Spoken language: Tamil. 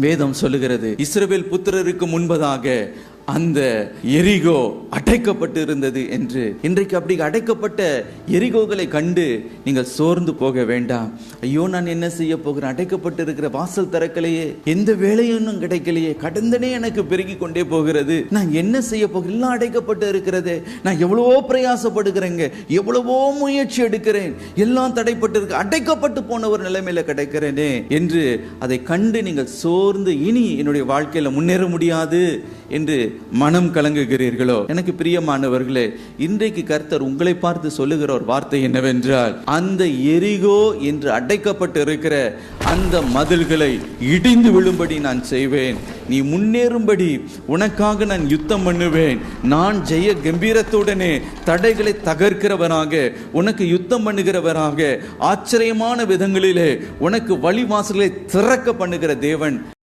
வேதம் சொல்லுகிறது, இஸ்ரவேல் புத்திரருக்கு முன்பதாக அந்த எரிகோ அடைக்கப்பட்டு இருந்தது என்று. இன்றைக்கு அப்படி அடைக்கப்பட்ட எரிகோகளை கண்டு நீங்கள் சோர்ந்து போக வேண்டாம். ஐயோ, நான் என்ன செய்ய போகிறேன், அடைக்கப்பட்டு இருக்கிற வாசல் திறக்கலையே, எந்த வேலையும் கிடைக்கலையே, கடந்தனே எனக்கு பெருகி கொண்டே போகிறது, நான் என்ன செய்ய போகிறேன், எல்லாம் அடைக்கப்பட்டு இருக்கிறது, நான் எவ்வளவோ பிரயாசப்படுகிறேங்க, எவ்வளவோ முயற்சி எடுக்கிறேன், எல்லாம் தடைப்பட்டு இருக்கு, அடைக்கப்பட்டு போன ஒரு நிலைமையில கிடைக்கிறேனே என்று அதை கண்டு நீங்கள் சோர்ந்து இனி என்னுடைய வாழ்க்கையில முன்னேற முடியாது என்று மனம் கலங்குகிறீர்களோ? எனக்கு பிரியமானவர்களே, இன்றைக்கு கர்த்தர் உங்களை பார்த்து சொல்லுகிற ஒரு வார்த்தை என்னவென்றால், அந்த எரிகோ என்று அடைக்கப்பட்டு இருக்கிற அந்த மதில்களை இடிந்து விழும்படி நான் செய்வேன், நீ முன்னேறும்படி உனக்காக நான் யுத்தம் பண்ணுவேன், நான் ஜெய கம்பீரத்துடனே தடைகளை தகர்க்கிறவராக, உனக்கு யுத்தம் பண்ணுகிறவராக, ஆச்சரியமான விதங்களிலே உனக்கு வழிவாசல்களை திறக்க பண்ணுகிற தேவன்